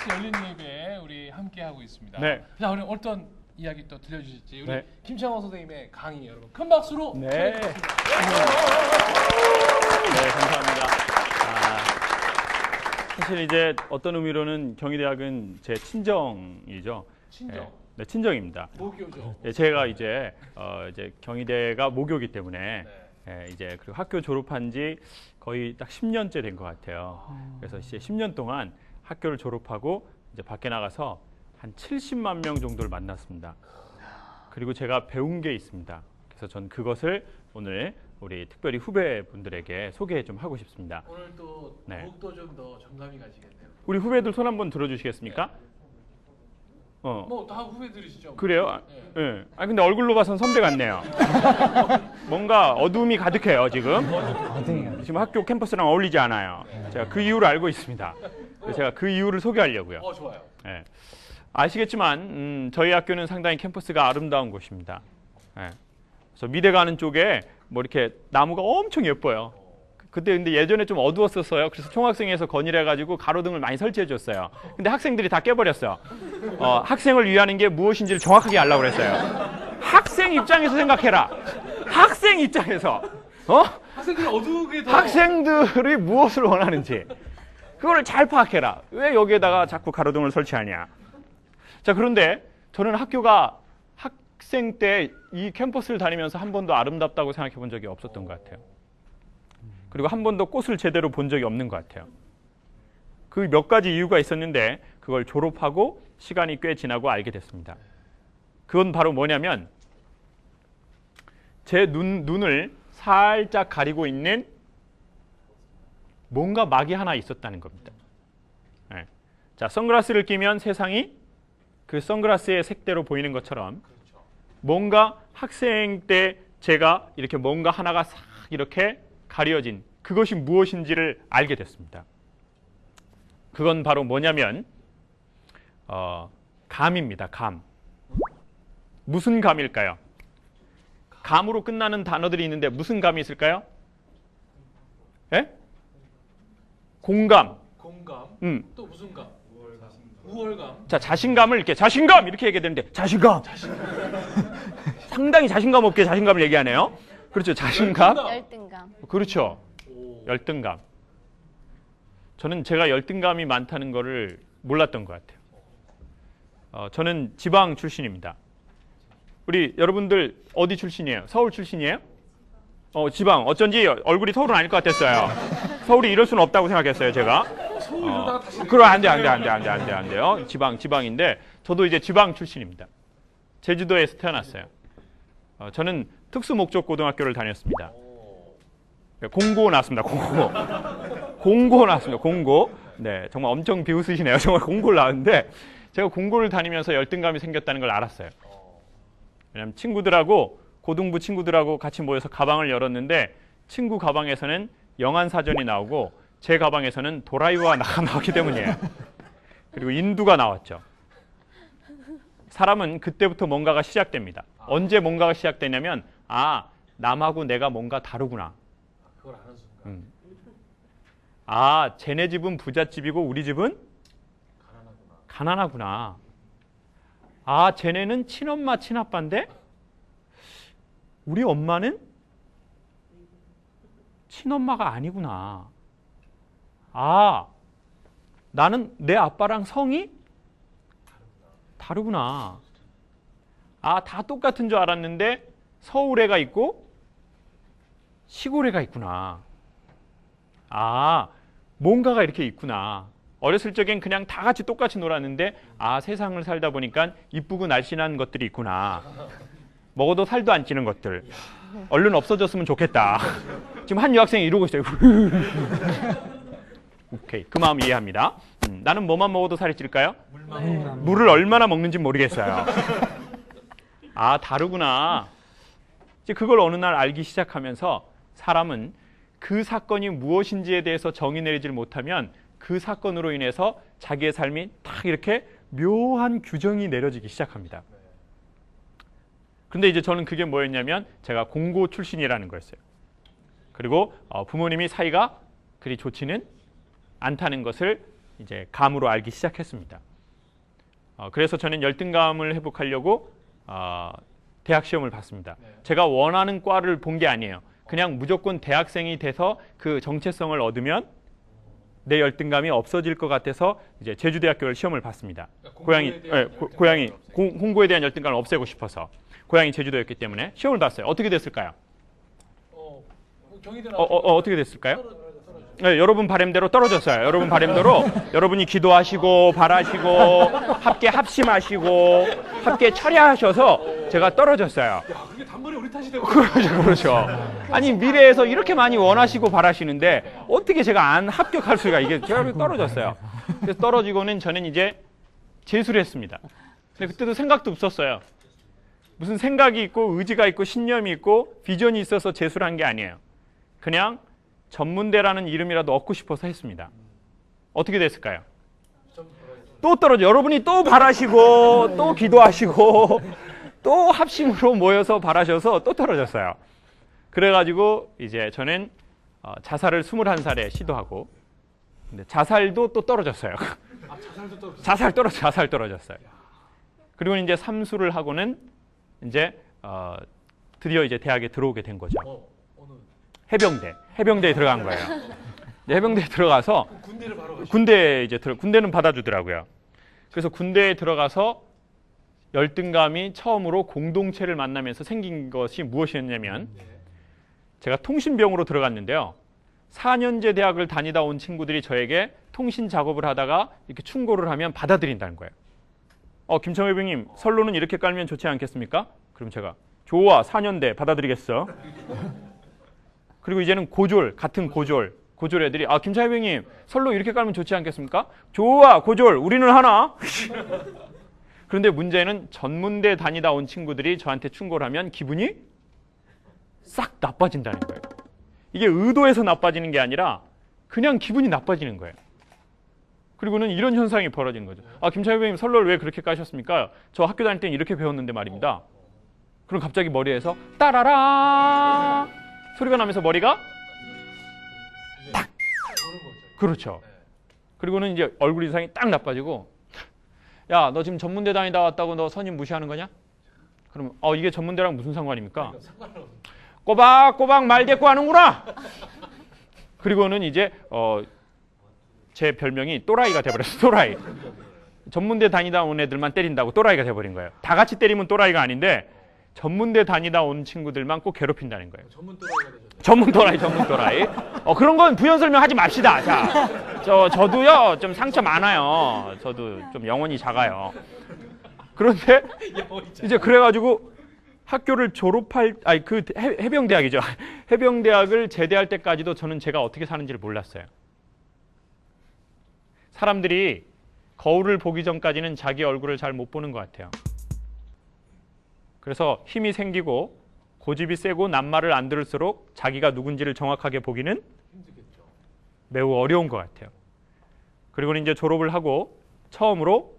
KBS 열린 예배 우리 함께 하고 있습니다. 네. 자, 오늘 어떤 이야기 또 들려주실지 우리 네. 김창원 선생님의 강의 여러분 큰 박수로 네. 청해드리겠습니다. 네, 감사합니다. 사실 이제 어떤 의미로는 경희대학은 제 친정이죠. 친정. 네, 친정입니다. 모교죠. 네, 제가 이제 경희대가 모교이기 때문에 네. 이제 그리고 학교 졸업한 지 거의 딱 10년째 된 것 같아요. 그래서 이제 10년 동안 학교를 졸업하고 이제 밖에 나가서 한 70만 명 정도를 만났습니다. 그리고 제가 배운 게 있습니다. 그래서 전 그것을 오늘 우리 특별히 후배분들에게 소개 좀 하고 싶습니다. 오늘 또 네. 더욱더 좀 더 정감이 가시겠네요. 우리 후배들 손 한번 들어주시겠습니까? 뭐 다 후배들이시죠? 그래요? 네. 예. 아니 근데 얼굴로 봐선 선배 같네요. 뭔가 어두움이 가득해요 지금. 지금 학교 캠퍼스랑 어울리지 않아요. 제가 그 이유를 알고 있습니다. 그래서 제가 그 이유를 소개하려고요. 좋아요. 예. 아시겠지만 저희 학교는 상당히 캠퍼스가 아름다운 곳입니다. 예. 그래서 미대 가는 쪽에 뭐 이렇게 나무가 엄청 예뻐요. 그때 근데 예전에 좀 어두웠었어요. 그래서 총학생회에서 건의해가지고 가로등을 많이 설치해줬어요. 근데 학생들이 다 깨버렸어요. 학생을 위하는 게 무엇인지를 정확하게 알라고 그랬어요. 학생 입장에서 생각해라. 학생 입장에서 학생들이 어두우게 더 학생들이 무엇을 원하는지 그거를 잘 파악해라. 왜 여기에다가 자꾸 가로등을 설치하냐. 자, 그런데 저는 학교가 학생 때 이 캠퍼스를 다니면서 한 번도 아름답다고 생각해 본 적이 없었던 것 같아요. 그리고 한 번도 꽃을 제대로 본 적이 없는 것 같아요. 그 몇 가지 이유가 있었는데 그걸 졸업하고 시간이 꽤 지나고 알게 됐습니다. 그건 바로 뭐냐면 제 눈을 살짝 가리고 있는 뭔가 막이 하나 있었다는 겁니다. 네. 자, 선글라스를 끼면 세상이 그 선글라스의 색대로 보이는 것처럼 뭔가 학생 때 제가 이렇게 뭔가 하나가 싹 이렇게 가려진 그것이 무엇인지를 알게 됐습니다. 그건 바로 뭐냐면 감입니다. 감. 무슨 감일까요? 감으로 끝나는 단어들이 있는데 무슨 감이 있을까요? 예? 공감. 공감. 또 무슨 감? 우월감. 자, 자신감을 이렇게 자신감 이렇게 얘기되는데 자신감. 상당히 자신감 없게 자신감을 얘기하네요. 그렇죠. 자신감. 열등감. 그렇죠. 열등감. 저는 제가 열등감이 많다는 거를 몰랐던 것 같아요. 저는 지방 출신입니다. 우리 여러분들 어디 출신이에요? 서울 출신이에요? 지방. 어쩐지 얼굴이 서울은 아닐 것 같았어요. 서울이 이럴 수는 없다고 생각했어요, 제가. 그럼 안 돼요. 지방인데 저도 이제 지방 출신입니다. 제주도에서 태어났어요. 저는 특수목적고등학교를 다녔습니다. 공고 나왔습니다. 공고 나왔습니다. 공고. 네, 정말 엄청 비웃으시네요. 정말 공고를 나왔는데 제가 공고를 다니면서 열등감이 생겼다는 걸 알았어요. 왜냐하면 고등부 친구들하고 같이 모여서 가방을 열었는데 친구 가방에서는 영안사전이 나오고 제 가방에서는 도라이와 나가 나오기 때문이에요. 그리고 인두가 나왔죠. 사람은 그때부터 뭔가가 시작됩니다. 언제 뭔가가 시작되냐면 남하고 내가 뭔가 다르구나. 그걸 아는 순간. 쟤네 집은 부잣집이고 우리 집은 가난하구나. 쟤네는 친엄마 친아빠인데 우리 엄마는 친엄마가 아니구나. 나는 내 아빠랑 성이 다르구나. 다 똑같은 줄 알았는데 서울애가 있고 시골애가 있구나. 뭔가가 이렇게 있구나. 어렸을 적엔 그냥 다 같이 똑같이 놀았는데 세상을 살다 보니까 이쁘고 날씬한 것들이 있구나. 먹어도 살도 안 찌는 것들. 얼른 없어졌으면 좋겠다. 지금 한 유학생이 이러고 있어요. 오케이, 그 마음 이해합니다. 나는 뭐만 먹어도 살이 찔까요? 물을 얼마나 먹는지 모르겠어요. 다르구나. 이제 그걸 어느 날 알기 시작하면서 사람은 그 사건이 무엇인지에 대해서 정의 내리질 못하면 그 사건으로 인해서 자기의 삶이 딱 이렇게 묘한 규정이 내려지기 시작합니다. 그런데 이제 저는 그게 뭐였냐면 제가 공고 출신이라는 거였어요. 그리고 부모님이 사이가 그리 좋지는 않다는 것을 이제 감으로 알기 시작했습니다. 그래서 저는 열등감을 회복하려고 대학 시험을 봤습니다. 네. 제가 원하는 과를 본 게 아니에요. 그냥 무조건 대학생이 돼서 그 정체성을 얻으면 내 열등감이 없어질 것 같아서 이제 제주대학교를 시험을 봤습니다. 고향이 공부에 대한 열등감을 없애고 싶어서 고향이 제주도였기 때문에 시험을 봤어요. 어떻게 됐을까요? 어떻게 됐을까요? 네, 여러분 바람대로 떨어졌어요. 여러분 바람대로 여러분이 기도하시고 바라시고 함께 합심하시고 함께 철야하셔서 제가 떨어졌어요. 야, 그게 단번에 우리 탓이 되고. 그렇죠. 아니 미래에서 이렇게 많이 원하시고 바라시는데 어떻게 제가 안 합격할 수가 이게 제가 떨어졌어요. 그래서 떨어지고는 저는 이제 재수를 했습니다. 근데 그때도 생각도 없었어요. 무슨 생각이 있고 의지가 있고 신념이 있고 비전이 있어서 재수를 한 게 아니에요. 그냥 전문대라는 이름이라도 얻고 싶어서 했습니다. 어떻게 됐을까요? 또 떨어져. 여러분이 또 바라시고 또 기도하시고 또 합심으로 모여서 바라셔서 또 떨어졌어요. 그래가지고 이제 저는 자살을 21살에 시도하고 근데 자살도 또 떨어졌어요. 자살 떨어졌어요. 그리고 이제 삼수를 하고는 이제 드디어 이제 대학에 들어오게 된 거죠. 해병대에 들어간 거예요. 해병대에 들어가서 군대를 바로 군대는 받아주더라고요. 그래서 군대에 들어가서 열등감이 처음으로 공동체를 만나면서 생긴 것이 무엇이었냐면 제가 통신병으로 들어갔는데요. 4년제 대학을 다니다 온 친구들이 저에게 통신 작업을 하다가 이렇게 충고를 하면 받아들인다는 거예요. 김청회 병님 선로는 이렇게 깔면 좋지 않겠습니까? 그럼 제가 좋아 4년대 받아들이겠어. 그리고 이제는 같은 고졸 애들이 김청회 병님 선로 이렇게 깔면 좋지 않겠습니까? 좋아 고졸 우리는 하나. 그런데 문제는 전문대 다니다 온 친구들이 저한테 충고를 하면 기분이 싹 나빠진다는 거예요. 이게 의도해서 나빠지는 게 아니라 그냥 기분이 나빠지는 거예요. 그리고는 이런 현상이 벌어지는 거죠. 김창희 선생님 설로를 왜 그렇게 까셨습니까? 저 학교 다닐 때는 이렇게 배웠는데 말입니다. 그럼 갑자기 머리에서 따라라 소리가 나면서 머리가 탁. 그렇죠. 그리고는 이제 얼굴 이상이 딱 나빠지고 야, 너 지금 전문대 다니다 왔다고 너 선임 무시하는 거냐? 그러면 이게 전문대랑 무슨 상관입니까? 꼬박꼬박 말대꾸 하는구나. 그리고는 이제 제 별명이 또라이가 돼버렸어. 또라이. 전문대 다니다 온 애들만 때린다고 또라이가 돼버린 거예요. 다 같이 때리면 또라이가 아닌데 전문대 다니다 온 친구들만 꼭 괴롭힌다는 거예요. 전문 또라이. 그런 건 부연 설명하지 맙시다. 자, 저도요 좀 상처 많아요. 저도 좀 영혼이 작아요. 그런데 이제 그래가지고 학교를 그 해병대학이죠. 해병대학을 제대할 때까지도 저는 제가 어떻게 사는지를 몰랐어요. 사람들이 거울을 보기 전까지는 자기 얼굴을 잘 못 보는 것 같아요. 그래서 힘이 생기고 고집이 세고 낱말을 안 들을수록 자기가 누군지를 정확하게 보기는 매우 어려운 것 같아요. 그리고 이제 졸업을 하고 처음으로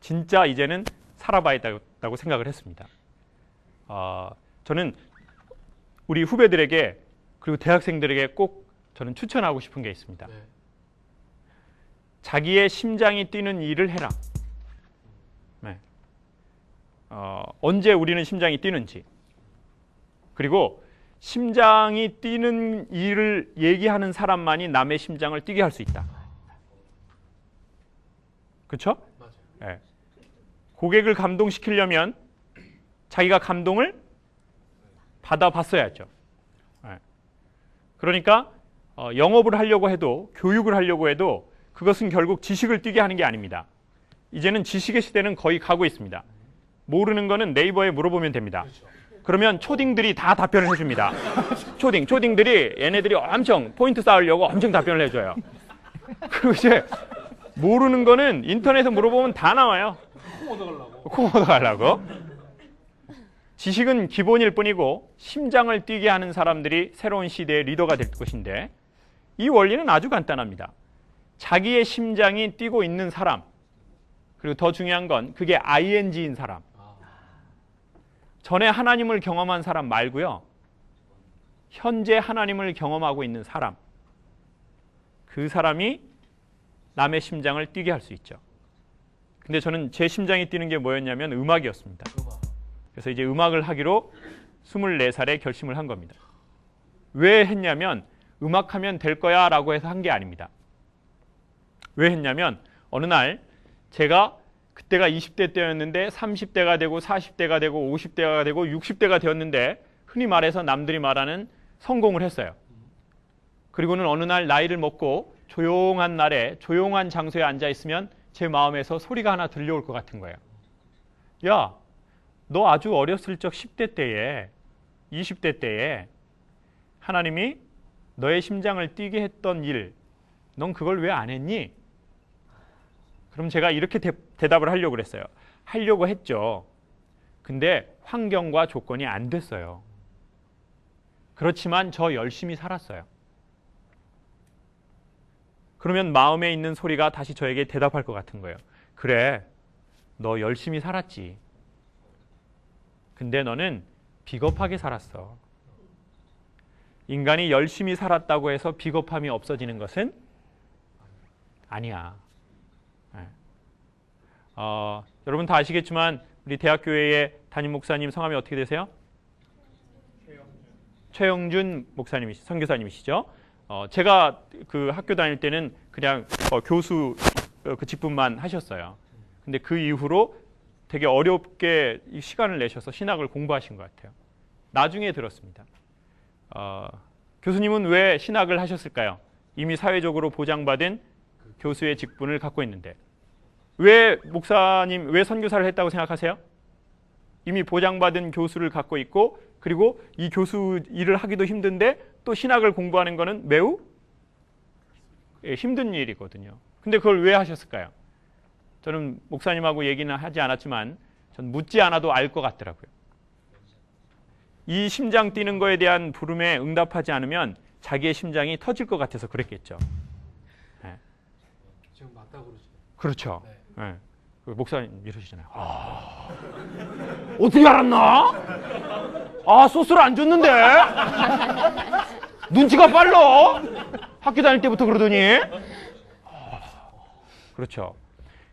진짜 이제는 살아봐야겠다고 생각을 했습니다. 저는 우리 후배들에게 그리고 대학생들에게 꼭 저는 추천하고 싶은 게 있습니다. 자기의 심장이 뛰는 일을 해라. 언제 우리는 심장이 뛰는지 그리고 심장이 뛰는 일을 얘기하는 사람만이 남의 심장을 뛰게 할 수 있다. 그렇죠? 네. 고객을 감동시키려면 자기가 감동을 받아봤어야죠. 네. 그러니까 영업을 하려고 해도 교육을 하려고 해도 그것은 결국 지식을 뛰게 하는 게 아닙니다. 이제는 지식의 시대는 거의 가고 있습니다. 모르는 거는 네이버에 물어보면 됩니다. 그러면 초딩들이 다 답변을 해줍니다. 초딩들이 얘네들이 엄청 포인트 쌓으려고 엄청 답변을 해줘요. 그리고 이제 모르는 거는 인터넷에 물어보면 다 나와요. 콩 얻어가려고. 지식은 기본일 뿐이고 심장을 뛰게 하는 사람들이 새로운 시대의 리더가 될 것인데 이 원리는 아주 간단합니다. 자기의 심장이 뛰고 있는 사람 그리고 더 중요한 건 그게 ING인 사람 전에 하나님을 경험한 사람 말고요. 현재 하나님을 경험하고 있는 사람 그 사람이 남의 심장을 뛰게 할 수 있죠. 근데 저는 제 심장이 뛰는 게 뭐였냐면 음악이었습니다. 그래서 이제 음악을 하기로 24살에 결심을 한 겁니다. 왜 했냐면 음악하면 될 거야 라고 해서 한 게 아닙니다. 왜 했냐면 어느 날 제가 그때가 20대 때였는데 30대가 되고 40대가 되고 50대가 되고 60대가 되었는데 흔히 말해서 남들이 말하는 성공을 했어요. 그리고는 어느 날 나이를 먹고 조용한 날에 조용한 장소에 앉아 있으면 제 마음에서 소리가 하나 들려올 것 같은 거예요. 야, 너 아주 어렸을 적 10대 때에 20대 때에 하나님이 너의 심장을 뛰게 했던 일, 넌 그걸 왜 안 했니? 그럼 제가 이렇게 대답을 하려고 그랬어요. 하려고 했죠. 근데 환경과 조건이 안 됐어요. 그렇지만 저 열심히 살았어요. 그러면 마음에 있는 소리가 다시 저에게 대답할 것 같은 거예요. 그래, 너 열심히 살았지. 근데 너는 비겁하게 살았어. 인간이 열심히 살았다고 해서 비겁함이 없어지는 것은 아니야. 여러분 다 아시겠지만 우리 대학교회의 담임 목사님 성함이 어떻게 되세요? 최영준 목사님이시, 선교사님이시죠. 제가 그 학교 다닐 때는 그냥 교수 그 직분만 하셨어요. 근데 그 이후로 되게 어렵게 시간을 내셔서 신학을 공부하신 것 같아요. 나중에 들었습니다. 교수님은 왜 신학을 하셨을까요? 이미 사회적으로 보장받은 교수의 직분을 갖고 있는데 왜 목사님, 왜 선교사를 했다고 생각하세요? 이미 보장받은 교수를 갖고 있고 그리고 이 교수 일을 하기도 힘든데 또 신학을 공부하는 것은 매우 힘든 일이거든요. 근데 그걸 왜 하셨을까요? 저는 목사님하고 얘기는 하지 않았지만 전 묻지 않아도 알 것 같더라고요. 이 심장 뛰는 거에 대한 부름에 응답하지 않으면 자기의 심장이 터질 것 같아서 그랬겠죠. 네. 지금 맞다고 그러죠. 그렇죠. 네. 네. 그 목사님 이러시잖아요. 어떻게 알았나? 소스를 안 줬는데? 눈치가 빨라? 학교 다닐 때부터 그러더니? 그렇죠.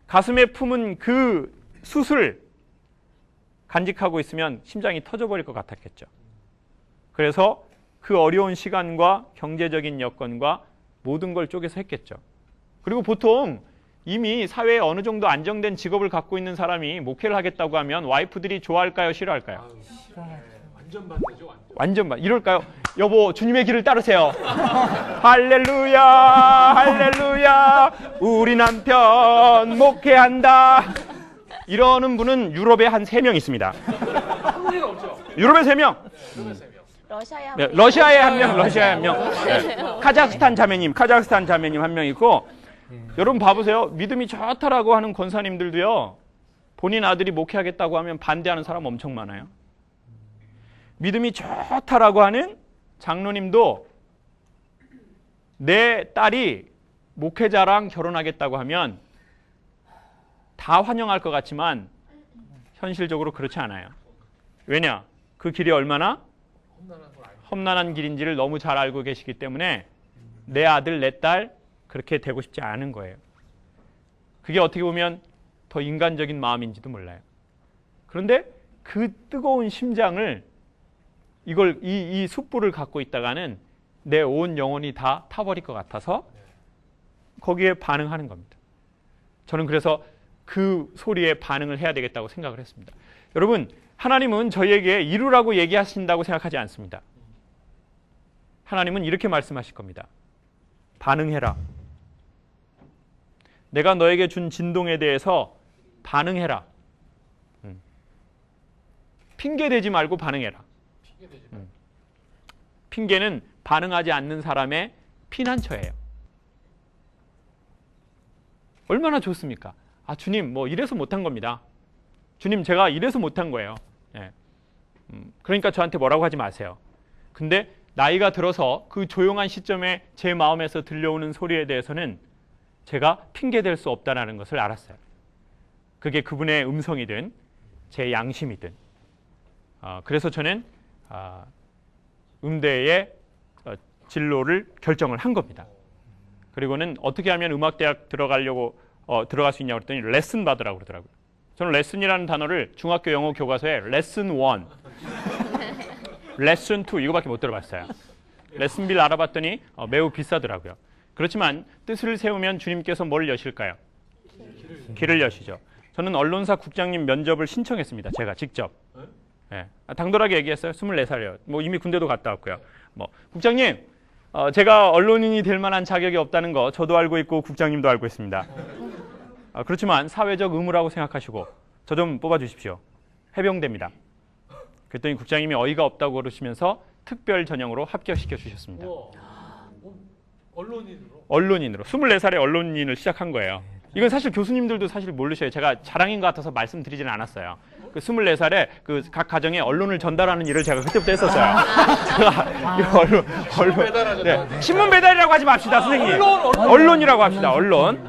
가슴에 품은 그 숯을 간직하고 있으면 심장이 터져버릴 것 같았겠죠. 그래서 그 어려운 시간과 경제적인 여건과 모든 걸 쪼개서 했겠죠. 그리고 보통 이미 사회에 어느 정도 안정된 직업을 갖고 있는 사람이 목회를 하겠다고 하면 와이프들이 좋아할까요? 싫어할까요? 완전 반대죠. 완전 반. 이럴까요? 여보, 주님의 길을 따르세요. 할렐루야, 할렐루야, 우리 남편 목회한다. 이러는 분은 유럽에 한 3명 있습니다. 한국에는 없죠. 유럽에 3명. 네, 러시아에 한 명, 러시아에 한 명. 네. 카자흐스탄 자매님 한 명 있고. 여러분 봐보세요. 믿음이 좋다라고 하는 권사님들도요. 본인 아들이 목회하겠다고 하면 반대하는 사람 엄청 많아요. 믿음이 좋다라고 하는 장로님도 내 딸이 목회자랑 결혼하겠다고 하면 다 환영할 것 같지만 현실적으로 그렇지 않아요. 왜냐? 그 길이 얼마나 험난한 길인지를 너무 잘 알고 계시기 때문에 내 아들, 내 딸 그렇게 되고 싶지 않은 거예요. 그게 어떻게 보면 더 인간적인 마음인지도 몰라요. 그런데 그 뜨거운 심장을 이 숯불을 갖고 있다가는 내 온 영혼이 다 타버릴 것 같아서 거기에 반응하는 겁니다. 저는 그래서 그 소리에 반응을 해야 되겠다고 생각을 했습니다. 여러분, 하나님은 저희에게 이루라고 얘기하신다고 생각하지 않습니다. 하나님은 이렇게 말씀하실 겁니다. 반응해라. 내가 너에게 준 진동에 대해서 반응해라. 핑계대지 말고 반응해라. 핑계는 반응하지 않는 사람의 피난처예요. 얼마나 좋습니까? 주님, 뭐 이래서 못한 겁니다. 주님, 제가 이래서 못한 거예요. 네. 그러니까 저한테 뭐라고 하지 마세요. 근데 나이가 들어서 그 조용한 시점에 제 마음에서 들려오는 소리에 대해서는 제가 핑계댈 수 없다는 것을 알았어요. 그게 그분의 음성이든 제 양심이든. 그래서 저는 음대의 진로를 결정을 한 겁니다. 그리고는 어떻게 하면 음악대학 들어갈 수 있냐고 그랬더니 레슨 받으라고 그러더라고요. 저는 레슨이라는 단어를 중학교 영어 교과서에 레슨 1, 레슨 2 이거밖에 못 들어봤어요. 레슨비를 알아봤더니 매우 비싸더라고요. 그렇지만 뜻을 세우면 주님께서 뭘 여실까요? 길을 여시죠. 저는 언론사 국장님 면접을 신청했습니다. 제가 직접. 네. 당돌하게 얘기했어요. 24살이에요. 뭐 이미 군대도 갔다 왔고요. 국장님, 제가 언론인이 될 만한 자격이 없다는 거 저도 알고 있고 국장님도 알고 있습니다. 그렇지만 사회적 의무라고 생각하시고 저 좀 뽑아주십시오. 해병대입니다. 그랬더니 국장님이 어이가 없다고 그러시면서 특별 전형으로 합격시켜 주셨습니다. 언론인으로 24살에 언론인을 시작한 거예요. 이건 사실 교수님들도 사실 모르셔요. 제가 자랑인 것 같아서 말씀드리지는 않았어요. 그 24살에 그 각 가정에 언론을 전달하는 일을 제가 그때부터 했었어요. 제가 언론 네. 신문 배달이라고 하지 맙시다, 선생님. 언론이라고 합시다. 언론.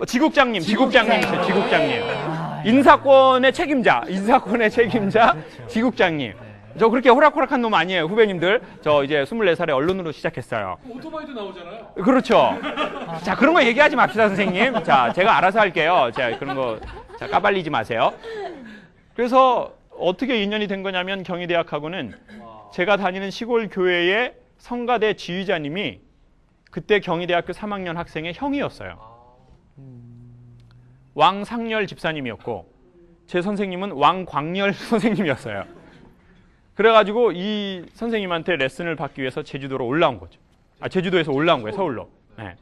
지국장님. 인사권의 책임자, 지국장님. 저 그렇게 호락호락한 놈 아니에요, 후배님들. 저 이제 24살에 언론으로 시작했어요. 오토바이도 나오잖아요. 그렇죠. 자, 그런 거 얘기하지 맙시다, 선생님. 자, 제가 알아서 할게요. 자, 그런 거 자, 까발리지 마세요. 그래서 어떻게 인연이 된 거냐면 경희대학하고는 제가 다니는 시골 교회의 성가대 지휘자님이 그때 경희대학교 3학년 학생의 형이었어요. 왕상열 집사님이었고 제 선생님은 왕광열 선생님이었어요. 그래가지고 이 선생님한테 레슨을 받기 위해서 제주도로 올라온 거죠. 제주도에서 올라온 거예요, 서울로. 네.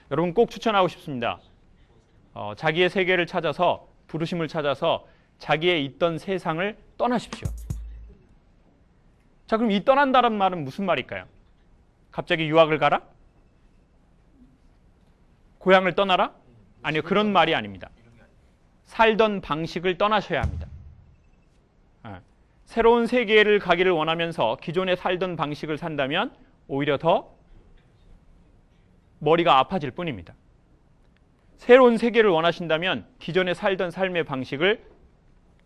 여러분 꼭 추천하고 싶습니다. 자기의 세계를 찾아서, 부르심을 찾아서 자기의 있던 세상을 떠나십시오. 자, 그럼 이 떠난다는 말은 무슨 말일까요? 갑자기 유학을 가라? 고향을 떠나라? 아니요, 그런 말이 아닙니다. 살던 방식을 떠나셔야 합니다. 새로운 세계를 가기를 원하면서 기존에 살던 방식을 산다면 오히려 더 머리가 아파질 뿐입니다. 새로운 세계를 원하신다면 기존에 살던 삶의 방식을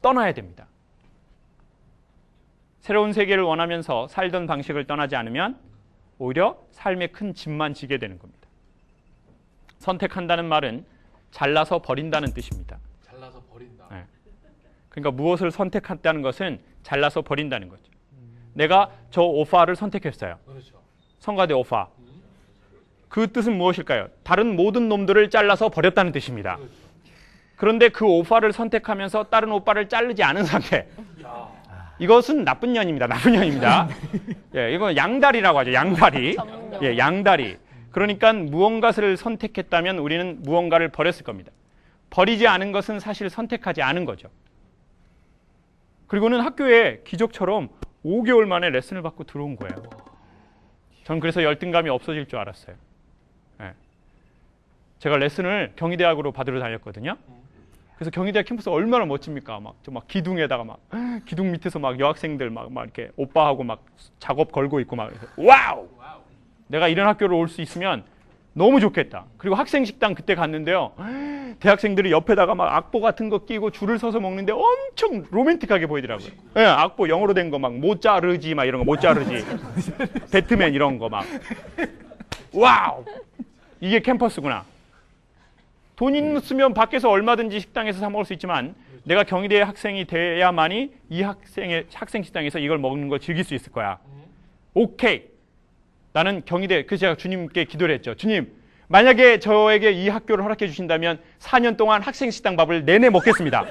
떠나야 됩니다. 새로운 세계를 원하면서 살던 방식을 떠나지 않으면 오히려 삶에 큰 짐만 지게 되는 겁니다. 선택한다는 말은 잘라서 버린다는 뜻입니다. 잘라서 버린다. 네. 그러니까 무엇을 선택한다는 것은 잘라서 버린다는 거죠. 내가 저 오파를 선택했어요. 그렇죠. 성가대 오파. 그 뜻은 무엇일까요? 다른 모든 놈들을 잘라서 버렸다는 뜻입니다. 그런데 그 오파를 선택하면서 다른 오빠를 자르지 않은 상태. 이것은 나쁜 년입니다. 나쁜 년입니다. 예, 이건 양다리라고 하죠. 양다리. 예, 양다리. 그러니까 무언가를 선택했다면 우리는 무언가를 버렸을 겁니다. 버리지 않은 것은 사실 선택하지 않은 거죠. 그리고는 학교에 기적처럼 5개월 만에 레슨을 받고 들어온 거예요. 전 그래서 열등감이 없어질 줄 알았어요. 네. 제가 레슨을 경희대학으로 받으러 다녔거든요. 그래서 경희대학 캠퍼스 얼마나 멋집니까? 막 기둥에다가 기둥 밑에서 막 여학생들 막 이렇게 오빠하고 막 작업 걸고 있고 막 와우! 내가 이런 학교로 올 수 있으면 너무 좋겠다. 그리고 학생 식당 그때 갔는데요. 대학생들이 옆에다가 막 악보 같은 거 끼고 줄을 서서 먹는데 엄청 로맨틱하게 보이더라고요. 예, 네, 악보 영어로 된 거 막 모짜르지 막 이런 거 모짜르지. 배트맨 이런 거 막. 와우! 이게 캠퍼스구나. 돈 있으면 밖에서 얼마든지 식당에서 사 먹을 수 있지만 내가 경희대 학생이 돼야만이 이 학생 식당에서 이걸 먹는 걸 즐길 수 있을 거야. 오케이. 나는 경희대, 그래서 제가 주님께 기도를 했죠. 주님, 만약에 저에게 이 학교를 허락해 주신다면 4년 동안 학생 식당 밥을 내내 먹겠습니다.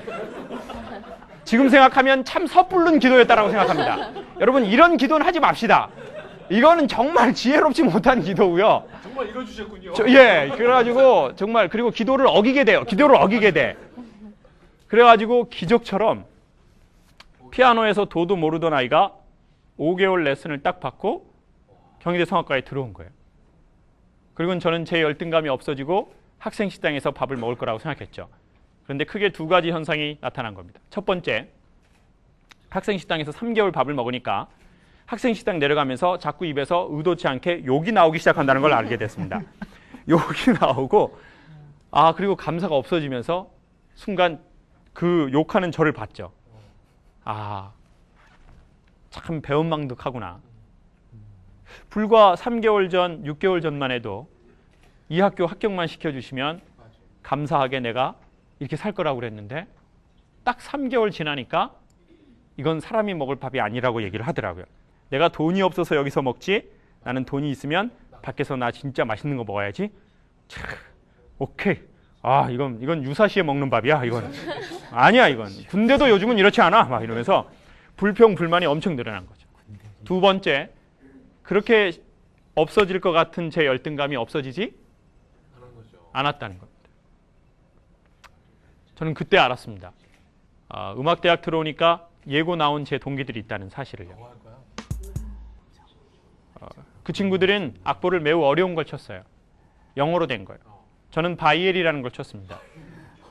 지금 생각하면 참 섣부른 기도였다라고 생각합니다. 여러분, 이런 기도는 하지 맙시다. 이거는 정말 지혜롭지 못한 기도고요. 정말 이뤄주셨군요. 예, 그래가지고 정말 그리고 기도를 어기게 돼요. 기도를 어기게 돼. 그래가지고 기적처럼 피아노에서 도도 모르던 아이가 5개월 레슨을 딱 받고 경희대 성악과에 들어온 거예요. 그리고 저는 제 열등감이 없어지고 학생 식당에서 밥을 먹을 거라고 생각했죠. 그런데 크게 두 가지 현상이 나타난 겁니다. 첫 번째, 학생 식당에서 3개월 밥을 먹으니까 학생 식당 내려가면서 자꾸 입에서 의도치 않게 욕이 나오기 시작한다는 걸 알게 됐습니다. 욕이 나오고 그리고 감사가 없어지면서 순간 그 욕하는 저를 봤죠. 참 배은망덕하구나. 불과 3개월 전, 6개월 전만 해도 이 학교 합격만 시켜주시면 감사하게 내가 이렇게 살 거라고 그랬는데 딱 3개월 지나니까 이건 사람이 먹을 밥이 아니라고 얘기를 하더라고요. 내가 돈이 없어서 여기서 먹지 나는 돈이 있으면 밖에서 나 진짜 맛있는 거 먹어야지. 차, 오케이. 아 이건 유사시에 먹는 밥이야. 이건 아니야. 이건 군대도 요즘은 이렇지 않아. 막 이러면서 불평 불만이 엄청 늘어난 거죠. 두 번째, 그렇게 없어질 것 같은 제 열등감이 없어지지 않았다는 겁니다. 저는 그때 알았습니다. 음악대학 들어오니까 예고 나온 제 동기들이 있다는 사실을요. 그 친구들은 악보를 매우 어려운 걸 쳤어요. 영어로 된 거예요. 저는 바이엘이라는 걸 쳤습니다.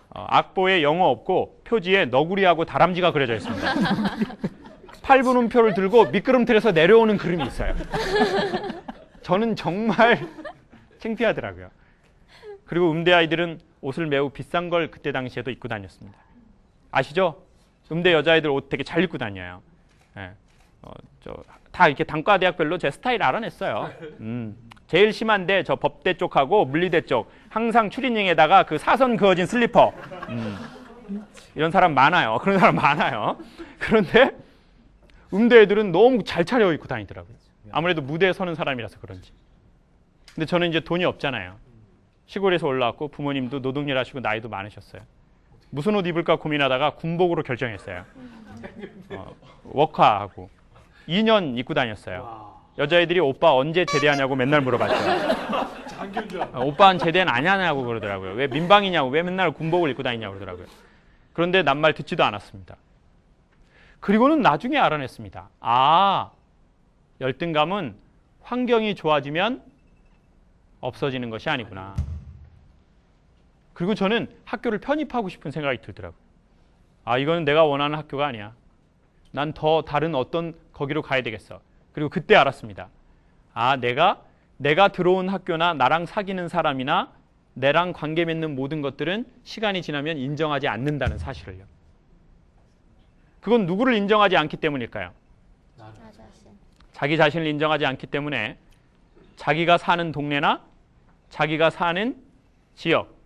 악보에 영어 없고 표지에 너구리하고 다람쥐가 그려져 있습니다. 8분음표를 들고 미끄럼틀에서 내려오는 그림이 있어요. 저는 정말 창피하더라고요. 그리고 음대 아이들은 옷을 매우 비싼 걸 그때 당시에도 입고 다녔습니다. 아시죠? 음대 여자아이들 옷 되게 잘 입고 다녀요. 네. 다 이렇게 단과대학별로 제 스타일 알아냈어요. 제일 심한데 저 법대 쪽하고 물리대 쪽 항상 추리닝에다가 그 사선 그어진 슬리퍼. 이런 사람 많아요. 그런 사람 많아요. 그런데 음대 애들은 너무 잘 차려입고 다니더라고요. 아무래도 무대에 서는 사람이라서 그런지. 근데 저는 이제 돈이 없잖아요. 시골에서 올라왔고 부모님도 노동일 하시고 나이도 많으셨어요. 무슨 옷 입을까 고민하다가 군복으로 결정했어요. 워카하고 2년 입고 다녔어요. 여자애들이 오빠 언제 제대하냐고 맨날 물어봤죠. 오빠는 제대는 안 하냐고 그러더라고요. 왜 민방이냐고, 왜 맨날 군복을 입고 다니냐고 그러더라고요. 그런데 난 말 듣지도 않았습니다. 그리고는 나중에 알아냈습니다. 열등감은 환경이 좋아지면 없어지는 것이 아니구나. 그리고 저는 학교를 편입하고 싶은 생각이 들더라고요. 이거는 내가 원하는 학교가 아니야. 난 더 다른 어떤 거기로 가야 되겠어. 그리고 그때 알았습니다. 내가 들어온 학교나 나랑 사귀는 사람이나 내랑 관계 맺는 모든 것들은 시간이 지나면 인정하지 않는다는 사실을요. 그건 누구를 인정하지 않기 때문일까요? 자기 자신을 인정하지 않기 때문에 자기가 사는 동네나 자기가 사는 지역,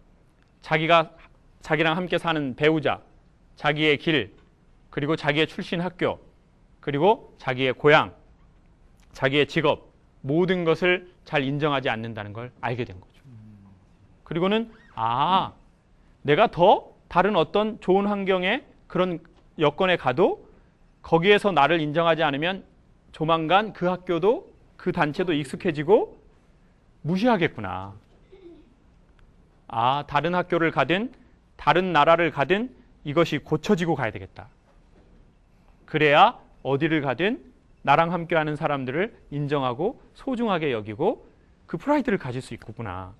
자기랑 함께 사는 배우자, 자기의 길, 그리고 자기의 출신 학교, 그리고 자기의 고향, 자기의 직업, 모든 것을 잘 인정하지 않는다는 걸 알게 된 거죠. 그리고는 내가 더 다른 어떤 좋은 환경에 그런 여건에 가도 거기에서 나를 인정하지 않으면 조만간 그 학교도 그 단체도 익숙해지고 무시하겠구나. 다른 학교를 가든 다른 나라를 가든 이것이 고쳐지고 가야 되겠다. 그래야 어디를 가든 나랑 함께하는 사람들을 인정하고 소중하게 여기고 그 프라이드를 가질 수 있구나.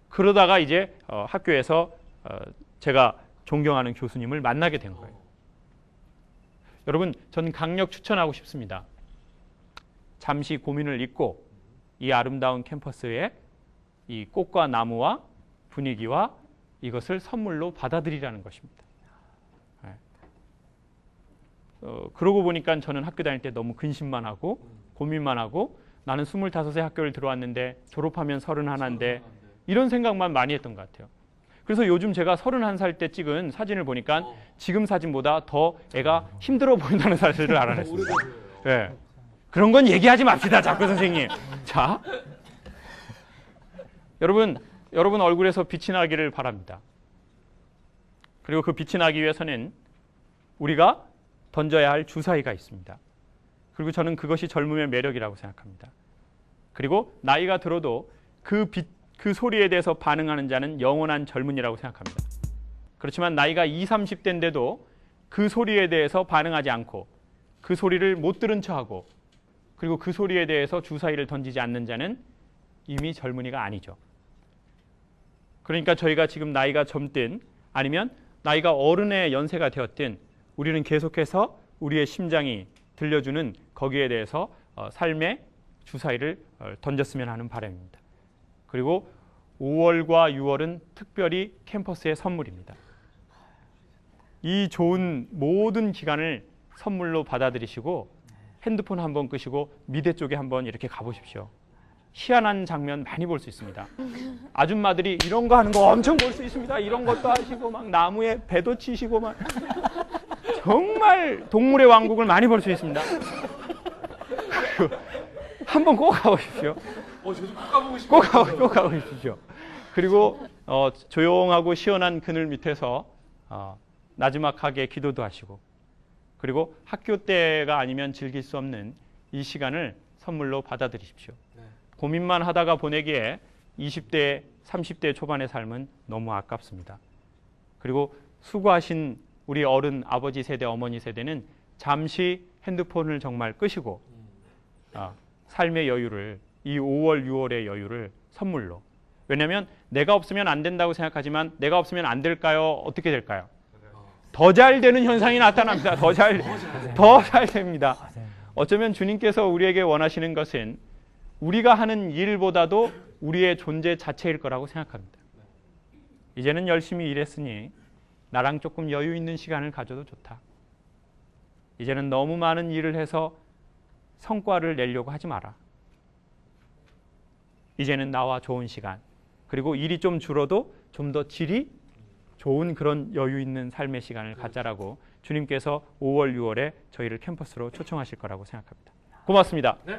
그러다가 이제 학교에서 제가 존경하는 교수님을 만나게 된 거예요. 여러분, 저는 강력 추천하고 싶습니다. 잠시 고민을 잊고 이 아름다운 캠퍼스에 이 꽃과 나무와 분위기와 이것을 선물로 받아들이라는 것입니다. 그러고 보니까 저는 학교 다닐 때 너무 근심만 하고 고민만 하고 나는 25세 학교를 들어왔는데 졸업하면 31인데 이런 생각만 많이 했던 것 같아요. 그래서 요즘 제가 31살 때 찍은 사진을 보니까 지금 사진보다 더 애가 힘들어 보인다는 사실을 알아냈습니다. 네. 그런 건 얘기하지 맙시다, 자꾸 선생님. 자, 여러분 얼굴에서 빛이 나기를 바랍니다. 그리고 그 빛이 나기 위해서는 우리가 던져야 할 주사위가 있습니다. 그리고 저는 그것이 젊음의 매력이라고 생각합니다. 그리고 나이가 들어도 그 소리에 대해서 반응하는 자는 영원한 젊은이라고 생각합니다. 그렇지만 나이가 20, 30대인데도 그 소리에 대해서 반응하지 않고 그 소리를 못 들은 척하고 그리고 그 소리에 대해서 주사위를 던지지 않는 자는 이미 젊은이가 아니죠. 그러니까 저희가 지금 나이가 젊든 아니면 나이가 어른의 연세가 되었든 우리는 계속해서 우리의 심장이 들려주는 거기에 대해서 삶의 주사위를 던졌으면 하는 바람입니다. 그리고 5월과 6월은 특별히 캠퍼스의 선물입니다. 이 좋은 모든 기간을 선물로 받아들이시고 핸드폰 한번 끄시고 미대 쪽에 한번 이렇게 가보십시오. 희한한 장면 많이 볼 수 있습니다. 아줌마들이 이런 거 하는 거 엄청 볼 수 있습니다. 이런 것도 하시고 막 나무에 배도 치시고 막 정말 동물의 왕국을 많이 볼 수 있습니다. 한번 꼭 가보십시오. 저도 꼭 가보고 싶어요. 꼭 가보십시오. 그리고 조용하고 시원한 그늘 밑에서 나지막하게 기도도 하시고, 그리고 학교 때가 아니면 즐길 수 없는 이 시간을 선물로 받아들이십시오. 네. 고민만 하다가 보내기에 20대, 30대 초반의 삶은 너무 아깝습니다. 그리고 수고하신 우리 어른, 아버지 세대, 어머니 세대는 잠시 핸드폰을 정말 끄시고 삶의 여유를, 이 5월, 6월의 여유를 선물로. 왜냐하면 내가 없으면 안 된다고 생각하지만 내가 없으면 안 될까요? 어떻게 될까요? 더 잘 되는 현상이 나타납니다. 더 잘 됩니다. 어쩌면 주님께서 우리에게 원하시는 것은 우리가 하는 일보다도 우리의 존재 자체일 거라고 생각합니다. 이제는 열심히 일했으니 나랑 조금 여유 있는 시간을 가져도 좋다. 이제는 너무 많은 일을 해서 성과를 내려고 하지 마라. 이제는 나와 좋은 시간, 그리고 일이 좀 줄어도 좀 더 질이 좋은 그런 여유 있는 삶의 시간을 갖자라고 주님께서 5월, 6월에 저희를 캠퍼스로 초청하실 거라고 생각합니다. 고맙습니다. 네.